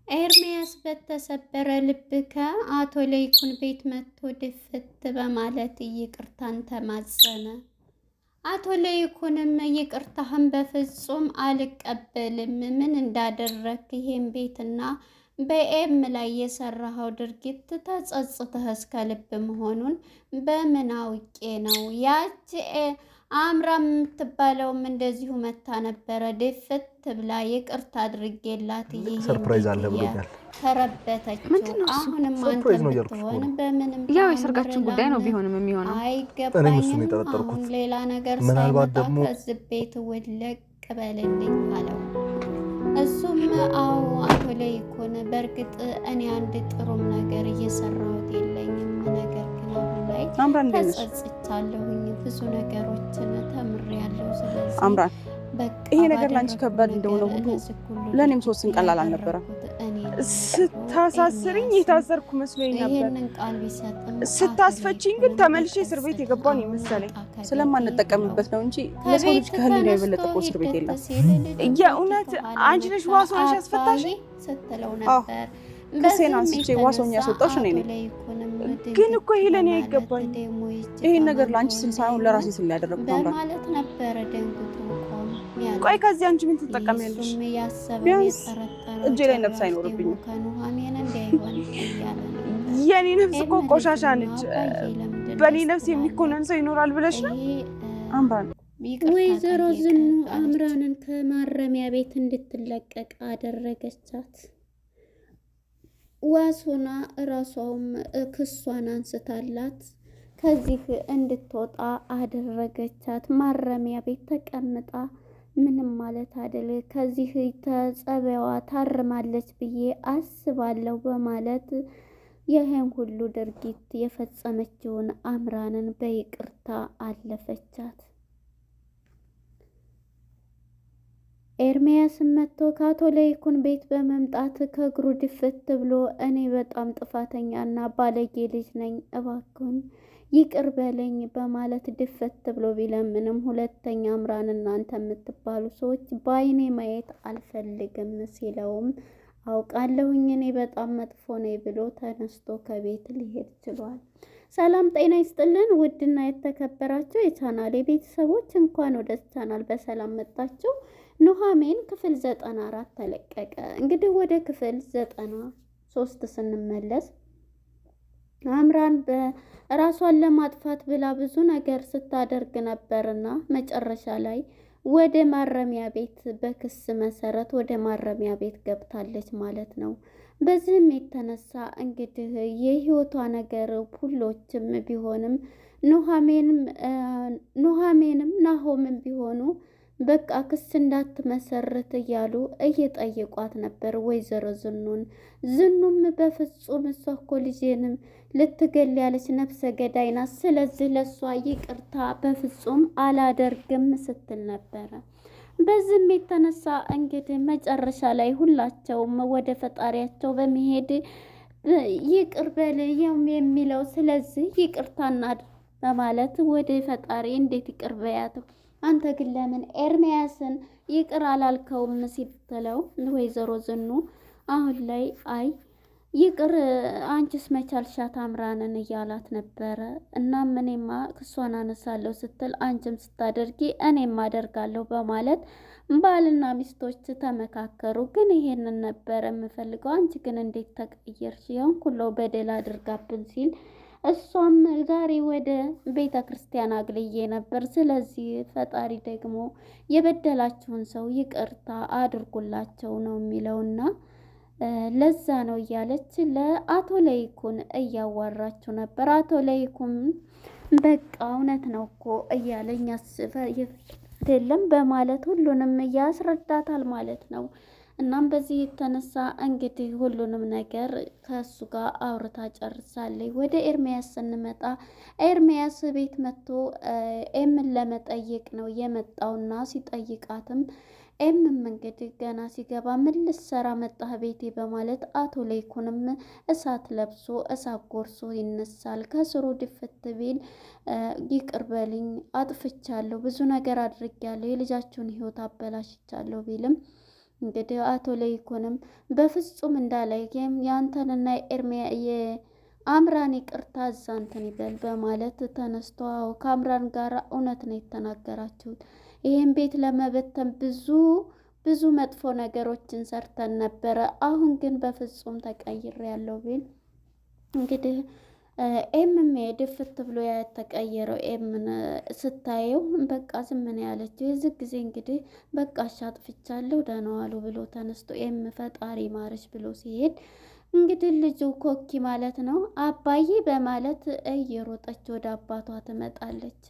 ኤርሚያስ በተሰበረ ልብ ከአቶ ለይኩን ቤት መጥቶ ድፍት በማለት ይቅርታን ተማጸነ። አቶ ለይኩንም ይቅርታህን በፍጹም አልቀበልም፣ ምን እንዳደረክ ይሄን ቤትና በኤም ላይ የሰራኸው ድርጊት ተጸጽተህ እስከ ልብ መሆኑን በምን አውቄ ነው? ያቺ አምራ የምትባለውም እንደዚሁ መታ ነበረ ድፍት ብላ ይቅርታ አድርጌላት ሰርፕራይዝ አለ ብሎኛል። ተረበተችው። አሁንም አንተ ብትሆን በምንም ያው የሰርጋችን ጉዳይ ነው ቢሆንም የሚሆነው አይገባኝም። አሁን ሌላ ነገር ምናልባት ደግሞ ከዚህ ቤት ውልቅ በልልኝ አለው። እሱም አዎ አቶ ለይኩን በእርግጥ እኔ አንድ ጥሩም ነገር እየሰራሁት የለኝም፣ ነገር ግን አሁን ላይ ተጸጽቻለሁኝ፣ ብዙ ነገሮችን ተምሬያለሁ። ስለዚህ አምራን ይሄ ነገር ላንቺ ከባድ እንደሆነ ሁሉ ለኔም ሶስትን ቀላል አልነበረም። ስታሳስሪኝ የታሰርኩ መስሎኝ ነበር። ይሄንን ቃል ቢሰጥም ስታስፈቺኝ ግን ተመልሼ እስር ቤት የገባን ይመስለኝ። ስለማንጠቀምበት ነው እንጂ ለሰው ልጅ ከህሊና የበለጠ እኮ እስር ቤት የለም። የእውነት አንቺ ነሽ ዋሶንሽ ያስፈታሽ ስትለው ነበር። ክሴን አንስቼ ዋሶኝ ያስወጣሽ እኔ ነኝ። ግን እኮ ይሄ ለኔ አይገባኝ። ይሄን ነገር ለአንቺ ስል ሳይሆን ለራሴ ስል ያደረኩት አምራ ማለት ነበረ። ደንግጦ ቆይ ከዚህ አንቺ ምን ትጠቀሚያለሽ? ቢያንስ እጄ ላይ ነፍስ አይኖርብኝም። የኔ ነፍስ እኮ ቆሻሻ ነች። በኔ ነፍስ የሚኮነን ሰው ይኖራል ብለሽ ነው አምራን? ወይዘሮ ዝኑ አምራንን ከማረሚያ ቤት እንድትለቀቅ አደረገቻት። ዋሱና እራሷም ክሷን አንስታላት ከዚህ እንድትወጣ አደረገቻት። ማረሚያ ቤት ተቀምጣ ምንም ማለት አይደል፣ ከዚህ ተጸበዋ ታርማለች ብዬ አስባለሁ በማለት ይህን ሁሉ ድርጊት የፈጸመችውን አምራንን በይቅርታ አለፈቻት። ኤርሚያስም መጥቶ ከአቶ ለይኩን ቤት በመምጣት ከእግሩ ድፍት ብሎ እኔ በጣም ጥፋተኛና ባለጌ ልጅ ነኝ፣ እባክሁን ይቅር በለኝ በማለት ድፍት ብሎ ቢለምንም ሁለተኛ አምራን እናንተ የምትባሉ ሰዎች በአይኔ ማየት አልፈልግም ሲለውም አውቃለሁኝ እኔ በጣም መጥፎ ነኝ ብሎ ተነስቶ ከቤት ሊሄድ ችሏል። ሰላም ጤና ይስጥልን ውድና የተከበራችሁ የቻናሌ ቤተሰቦች እንኳን ወደ ቻናል በሰላም መጣችሁ። ኑሃሚን ክፍል 94 ተለቀቀ። እንግዲህ ወደ ክፍል 93 ስንመለስ አምራን በራሷን ለማጥፋት ብላ ብዙ ነገር ስታደርግ ነበርና መጨረሻ ላይ ወደ ማረሚያ ቤት በክስ መሰረት ወደ ማረሚያ ቤት ገብታለች ማለት ነው። በዚህም የተነሳ እንግዲህ የህይወቷ ነገር ሁሎችም ቢሆንም ኑሃሚንም ናሆምም ቢሆኑ በቃ ክስ እንዳትመሰርት እያሉ እየጠየቋት ነበር ወይዘሮ ዝኑም በፍጹም እሷ እኮ ልጄንም ልትገል ያለች ነፍሰ ገዳይ ናት፣ ስለዚህ ለእሷ ይቅርታ በፍጹም አላደርግም ስትል ነበረ። በዚህም የተነሳ እንግዲህ መጨረሻ ላይ ሁላቸውም ወደ ፈጣሪያቸው በመሄድ ይቅር በል የሚለው ስለዚህ ይቅርታና በማለት ወደ ፈጣሪ እንዴት ይቅር በያት አንተ ግን ለምን ኤርሚያስን ይቅር አላልከውም ሲትለው ወይዘሮ ዝኑ አሁን ላይ አይ ይቅር አንቺስ መቻልሻት አምራንን እያላት ነበረ። እናም እኔማ ክሷን አነሳለሁ ስትል አንቺም ስታደርጊ እኔም አደርጋለሁ በማለት ባልና ሚስቶች ተመካከሩ። ግን ይሄንን ነበረ የምፈልገው፣ አንቺ ግን እንዴት ተቀየርሽ? ያን ሁሉ በደል አድርጋብን ሲል እሷም ዛሬ ወደ ቤተ ክርስቲያን አግልዬ ነበር፣ ስለዚህ ፈጣሪ ደግሞ የበደላችሁን ሰው ይቅርታ አድርጉላቸው ነው የሚለውና ለዛ ነው እያለች ለአቶ ለይኩን እያዋራችሁ ነበር። አቶ ለይኩን በቃ እውነት ነው እኮ እያለኝ አይደለም በማለት ሁሉንም ያስረዳታል ማለት ነው። እናም በዚህ የተነሳ እንግዲህ ሁሉንም ነገር ከሱ ጋር አውርታ ጨርሳለች። ወደ ኤርሚያስ ስንመጣ ኤርሚያስ ቤት መጥቶ ኤምን ለመጠየቅ ነው የመጣውና ሲጠይቃትም ኤምም እንግዲህ ገና ሲገባ ምን ልትሰራ መጣህ ቤቴ በማለት አቶ ለይኩንም እሳት ለብሶ እሳት ጎርሶ ይነሳል። ከስሩ ድፍት ቢል ይቅር በልኝ አጥፍቻለሁ፣ ብዙ ነገር አድርጌያለሁ፣ የልጃችሁን ህይወት አበላሽቻለሁ ቢልም እንግዲህ አቶ ለይኩንም በፍጹም እንዳለ ያንተንና የአምራን ይቅርታ እዛ እንትን ይበል በማለት ተነስቶ ከአምራን ጋር እውነት ነው የተናገራችሁት። ይሄን ቤት ለመበተን ብዙ መጥፎ ነገሮችን ሰርተን ነበረ። አሁን ግን በፍጹም ተቀይሬያለሁ ቢል እንግዲህ ኤምም ድፍት ብሎ የተቀየረው ኤምን ስታየው በቃ ዝም ነው ያለችው። የዚህ ጊዜ እንግዲህ በቃ አጥፍቻለሁ ደህና ዋሉ ብሎ ተነስቶ ኤም ፈጣሪ ማረች ብሎ ሲሄድ እንግዲህ ልጁ ኮኪ ማለት ነው አባዬ በማለት እየሮጠች ወደ አባቷ ትመጣለች።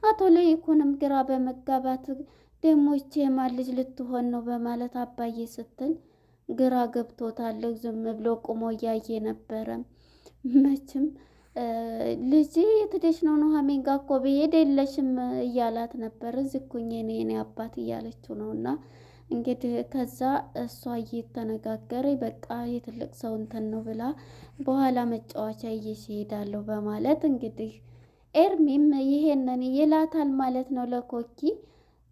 አቶ ለይኩንም ግራ በመጋባት ደግሞ ይቺ የማን ልጅ ልትሆን ነው በማለት አባዬ ስትል ግራ ገብቶታል። ዝም ብሎ ቁሞ እያየ ነበረ። መቼም ልጅ የትደሽ ነው ኑሐሚን ጋር እኮ ብሄድ የለሽም እያላት ነበር። እዚህ እኮ እኔ አባት እያለችው ነው። እና እንግዲህ ከዛ እሷ እየተነጋገረ በቃ የትልቅ ሰው እንትን ነው ብላ በኋላ መጫወቻ እየሄዳለሁ በማለት እንግዲህ ኤርሚም ይሄንን ይላታል ማለት ነው ለኮኪ።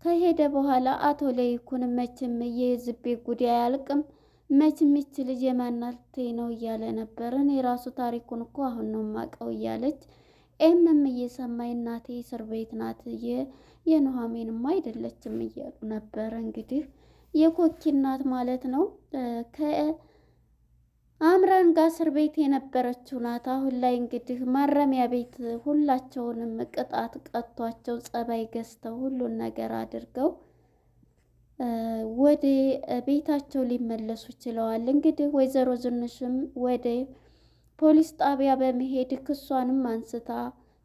ከሄደ በኋላ አቶ ለይኩን መቼም የዝቤ ጉዳይ አያልቅም መቼም ይች ልጅ የማናት ነው እያለ ነበር። እኔ ራሱ ታሪኩን እኮ አሁን ነው የማውቀው እያለች ኤምም እየሰማኝ እናቴ እስር ቤት ናት የኑሐሚንማ አይደለችም እያሉ ነበር። እንግዲህ የኮኪ እናት ማለት ነው ከአምራን ጋር እስር ቤት የነበረችው ናት። አሁን ላይ እንግዲህ ማረሚያ ቤት ሁላቸውንም ቅጣት ቀጥቷቸው ጸባይ ገዝተው ሁሉን ነገር አድርገው ወደ ቤታቸው ሊመለሱ ችለዋል። እንግዲህ ወይዘሮ ዝንሽም ወደ ፖሊስ ጣቢያ በመሄድ ክሷንም አንስታ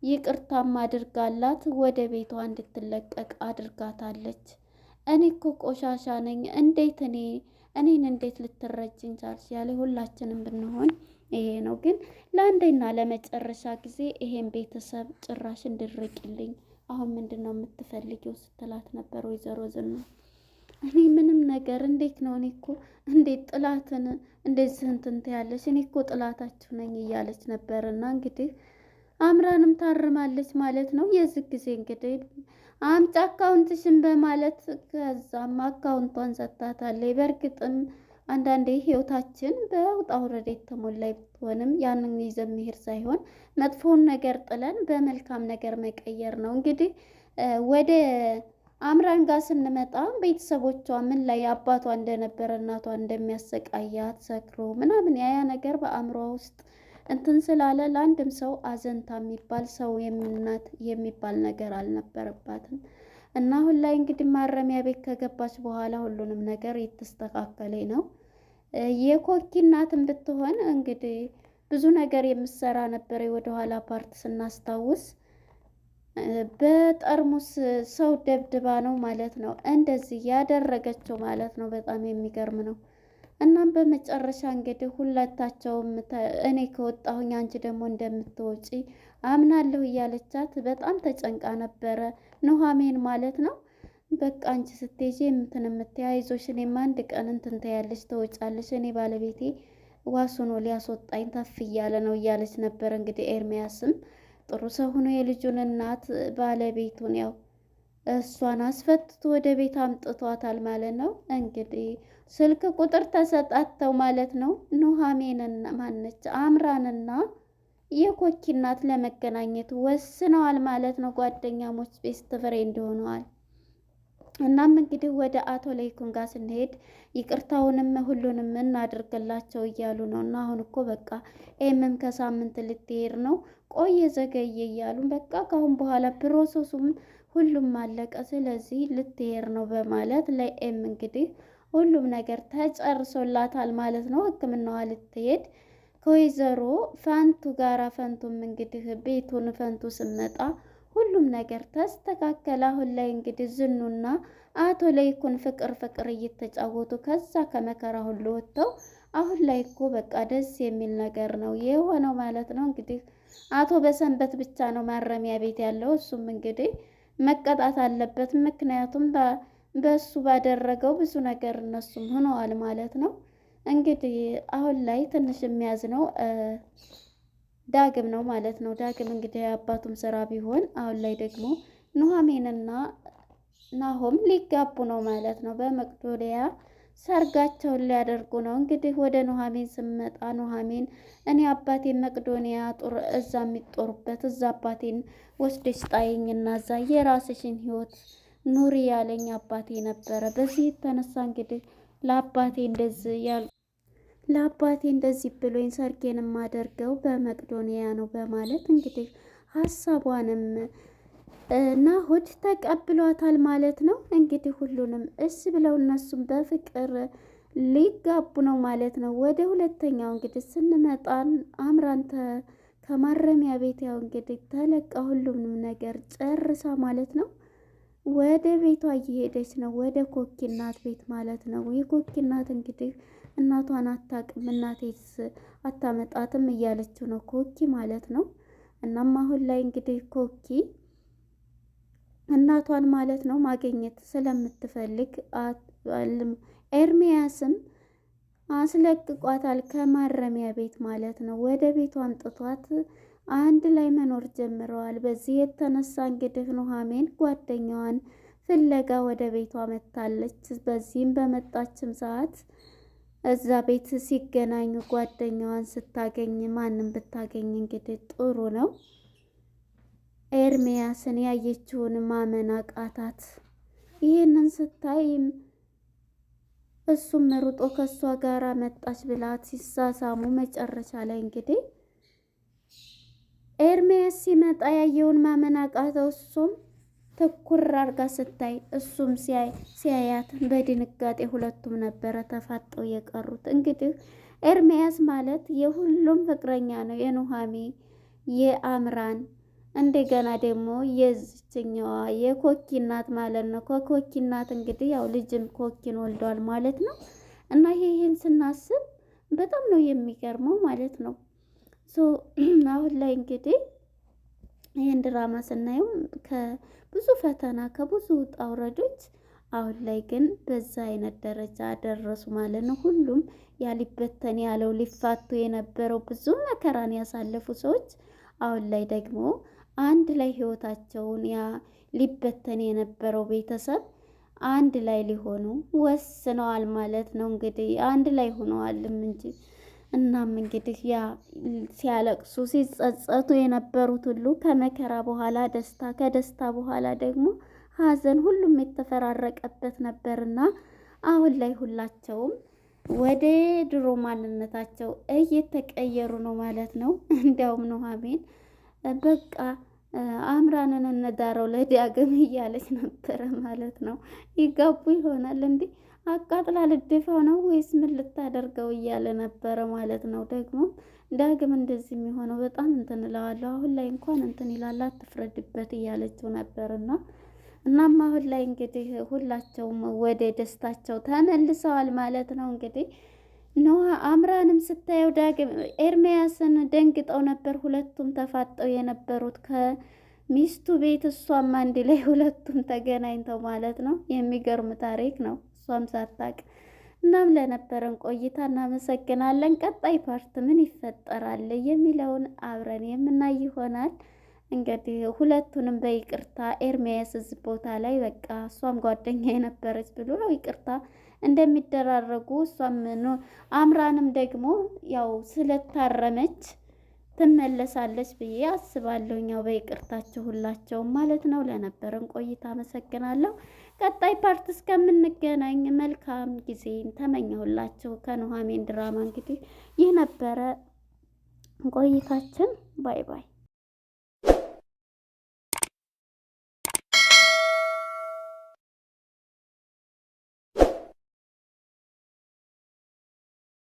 ይቅርታም አድርጋላት ወደ ቤቷ እንድትለቀቅ አድርጋታለች። እኔ እኮ ቆሻሻ ነኝ፣ እንዴት እኔን እንዴት ልትረጅኝ ቻልሽ? ያለ ሁላችንም ብንሆን ይሄ ነው። ግን ለአንዴና ለመጨረሻ ጊዜ ይሄን ቤተሰብ ጭራሽ እንድርቅልኝ አሁን ምንድን ነው የምትፈልጊው ስትላት ነበር ወይዘሮ ዝና። እኔ ምንም ነገር እንዴት ነው እኔ እኮ እንዴት ጥላትን እንዴት ስንትንት ያለች እኔ እኮ ጥላታችሁ ነኝ እያለች ነበርና እንግዲህ አምራንም ታርማለች ማለት ነው። የዚህ ጊዜ እንግዲህ አምጪ አካውንትሽን በማለት ከዛም አካውንቷን ሰጥታታለች። በእርግጥም አንዳንዴ ህይወታችን በውጣ ውረድ የተሞላ ቢሆንም ያንን ይዘን መሄድ ሳይሆን መጥፎውን ነገር ጥለን በመልካም ነገር መቀየር ነው። እንግዲህ ወደ አምራን ጋር ስንመጣ ቤተሰቦቿ ምን ላይ አባቷ እንደነበረ እናቷ እንደሚያሰቃያት ሰክሮ ምናምን ያ ነገር በአእምሯ ውስጥ እንትን ስላለ ለአንድም ሰው አዘንታ የሚባል ሰው የምናት የሚባል ነገር አልነበረባትም። እና አሁን ላይ እንግዲህ ማረሚያ ቤት ከገባች በኋላ ሁሉንም ነገር የተስተካከለ ነው። የኮኪ እናትም ብትሆን እንግዲህ ብዙ ነገር የምትሰራ ነበር። ወደኋላ ፓርት ስናስታውስ በጠርሙስ ሰው ደብድባ ነው ማለት ነው እንደዚህ ያደረገችው ማለት ነው። በጣም የሚገርም ነው። እናም በመጨረሻ እንግዲህ ሁለታቸውም እኔ ከወጣሁኝ አንቺ ደግሞ እንደምትወጪ አምናለሁ እያለቻት በጣም ተጨንቃ ነበረ ኑሐሚን ማለት ነው። በቃ አንቺ ስትሄጂ የምትያይዞሽ እኔም አንድ ቀን እንትን ትያለሽ ትወጫለሽ፣ እኔ ባለቤቴ ዋሱኖ ሊያስወጣኝ ተፍ እያለ ነው እያለች ነበር። እንግዲህ ኤርሚያስም ጥሩ ሰው ሆኖ የልጁን እናት ባለቤቱን ያው እሷን አስፈትቶ ወደ ቤት አምጥቷታል ማለት ነው። እንግዲህ ስልክ ቁጥር ተሰጣተው ማለት ነው። ኑሐሚንና ማነች አምራንና የኮኪ እናት ለመገናኘት ወስነዋል ማለት ነው። ጓደኛሞች ቤስት ፍሬንድ ሆነዋል። እናም እንግዲህ ወደ አቶ ለይኩን ጋር ስንሄድ ይቅርታውንም ሁሉንም እናድርግላቸው እያሉ ነው። እና አሁን እኮ በቃ ኤምም ከሳምንት ልትሄድ ነው ቆየ ዘገየ እያሉ በቃ ካሁን በኋላ ፕሮሰሱም ሁሉም አለቀ፣ ስለዚህ ልትሄድ ነው በማለት ለኤም እንግዲህ ሁሉም ነገር ተጨርሶላታል ማለት ነው። ሕክምናዋ ልትሄድ ከወይዘሮ ፈንቱ ጋራ ፈንቱም እንግዲህ ቤቱን ፈንቱ ስመጣ ሁሉም ነገር ተስተካከለ። አሁን ላይ እንግዲህ ዝኑና አቶ ለይኩን ፍቅር እየተጫወቱ ከዛ ከመከራ ሁሉ ወጥተው አሁን ላይ እኮ በቃ ደስ የሚል ነገር ነው የሆነው ማለት ነው። እንግዲህ አቶ በሰንበት ብቻ ነው ማረሚያ ቤት ያለው። እሱም እንግዲህ መቀጣት አለበት፣ ምክንያቱም በእሱ ባደረገው ብዙ ነገር እነሱም ሆነዋል ማለት ነው። እንግዲህ አሁን ላይ ትንሽ የሚያዝነው ዳግም ነው ማለት ነው። ዳግም እንግዲህ አባቱም ስራ ቢሆን አሁን ላይ ደግሞ ኑሐሚንና ናሆም ሊጋቡ ነው ማለት ነው። በመቅዶኒያ ሰርጋቸውን ሊያደርጉ ነው። እንግዲህ ወደ ኑሐሚን ስመጣ ኑሐሚን እኔ አባቴን መቅዶኒያ ጦር እዛ የሚጦሩበት እዛ አባቴን ወስደሽ ጣይኝና እዛ የራስሽን ህይወት ኑሪ ያለኝ አባቴ ነበረ። በዚህ የተነሳ እንግዲህ ለአባቴ እንደዚህ ብሎኝ ሰርጌን የማደርገው በመቅዶኒያ ነው በማለት እንግዲህ ሀሳቧንም ናሆድ ተቀብሏታል ማለት ነው። እንግዲህ ሁሉንም እሺ ብለው እነሱም በፍቅር ሊጋቡ ነው ማለት ነው። ወደ ሁለተኛው እንግዲህ ስንመጣ አምራን ከማረሚያ ቤት ያው እንግዲህ ተለቃ ሁሉንም ነገር ጨርሳ ማለት ነው ወደ ቤቷ እየሄደች ነው፣ ወደ ኮኪ እናት ቤት ማለት ነው። የኮኪ እናት እንግዲህ እናቷን አታውቅም፣ እናቴስ አታመጣትም እያለችው ነው ኮኪ ማለት ነው። እናም አሁን ላይ እንግዲህ ኮኪ እናቷን ማለት ነው ማግኘት ስለምትፈልግ ኤርሚያስም አስለቅቋታል ከማረሚያ ቤት ማለት ነው። ወደ ቤቷ አምጥቷት አንድ ላይ መኖር ጀምረዋል። በዚህ የተነሳ እንግዲህ ኑሐሚን ጓደኛዋን ፍለጋ ወደ ቤቷ መጥታለች። በዚህም በመጣችም ሰዓት እዛ ቤት ሲገናኙ ጓደኛዋን ስታገኝ ማንም ብታገኝ እንግዲህ ጥሩ ነው። ኤርሚያስን ያየችውን ማመን አቃታት። ይህንን ስታይም እሱም ሩጦ ከእሷ ጋር መጣች ብላት ሲሳሳሙ መጨረሻ ላይ እንግዲህ ኤርሚያስ ሲመጣ ያየውን ማመን አቃተው። እሱም ትኩር አርጋ ስታይ እሱም ሲያያት በድንጋጤ ሁለቱም ነበረ ተፋጠው የቀሩት። እንግዲህ ኤርሚያስ ማለት የሁሉም ፍቅረኛ ነው፣ የኑሐሚን የአምራን እንደገና ደግሞ የዝችኛዋ የኮኪ እናት ማለት ነው። ከኮኪ እናት እንግዲህ ያው ልጅም ኮኪን ወልዷል ማለት ነው። እና ይሄን ስናስብ በጣም ነው የሚገርመው ማለት ነው። አሁን ላይ እንግዲህ ይህን ድራማ ስናየው ከብዙ ፈተና ከብዙ ውጣ ውረዶች አሁን ላይ ግን በዛ አይነት ደረጃ ደረሱ ማለት ነው። ሁሉም ያሊበተን ያለው ሊፋቱ የነበረው ብዙ መከራን ያሳለፉ ሰዎች አሁን ላይ ደግሞ አንድ ላይ ህይወታቸውን ሊበተን የነበረው ቤተሰብ አንድ ላይ ሊሆኑ ወስነዋል ማለት ነው። እንግዲህ አንድ ላይ ሆነዋልም እንጂ እናም እንግዲህ ያ ሲያለቅሱ ሲጸጸቱ የነበሩት ሁሉ ከመከራ በኋላ ደስታ፣ ከደስታ በኋላ ደግሞ ሀዘን ሁሉም የተፈራረቀበት ነበርና አሁን ላይ ሁላቸውም ወደ ድሮ ማንነታቸው እየተቀየሩ ነው ማለት ነው። እንዲያውም ኑሐሚን በቃ አምራንን እንዳረው ለዳግም እያለች ነበረ ማለት ነው። ይጋቡ ይሆናል እንዴ? አቃጥላ ልደፋው ነው ወይስ ምን ልታደርገው እያለ ነበረ ማለት ነው። ደግሞ ዳግም እንደዚህ የሚሆነው በጣም እንትን እለዋለሁ አሁን ላይ እንኳን እንትን ይላል አትፍረድበት እያለችው ነበርና እናም አሁን ላይ እንግዲህ ሁላቸውም ወደ ደስታቸው ተመልሰዋል ማለት ነው። እንግዲህ አምራንም ስታየው ዳግም ኤርሚያስን ደንግጠው ነበር ሁለቱም ተፋጠው የነበሩት ከሚስቱ ቤት፣ እሷም አንድ ላይ ሁለቱም ተገናኝተው ማለት ነው። የሚገርም ታሪክ ነው እሷም ሳታቅ። እናም ለነበረን ቆይታ እናመሰግናለን። ቀጣይ ፓርት ምን ይፈጠራል የሚለውን አብረን የምናይ ይሆናል። እንግዲህ ሁለቱንም በይቅርታ ኤርሚያስ እዚህ ቦታ ላይ በቃ እሷም ጓደኛ የነበረች ብሎ ይቅርታ እንደሚደራረጉ እሷም አምራንም ደግሞ ያው ስለታረመች ትመለሳለች ብዬ አስባለሁ። ያው በይቅርታቸው ሁላቸውም ማለት ነው። ለነበረን ቆይታ አመሰግናለሁ። ቀጣይ ፓርት እስከምንገናኝ መልካም ጊዜ ተመኘሁላችሁ። ከኑሐሚን ድራማ እንግዲህ ይህ ነበረ ቆይታችን። ባይ ባይ።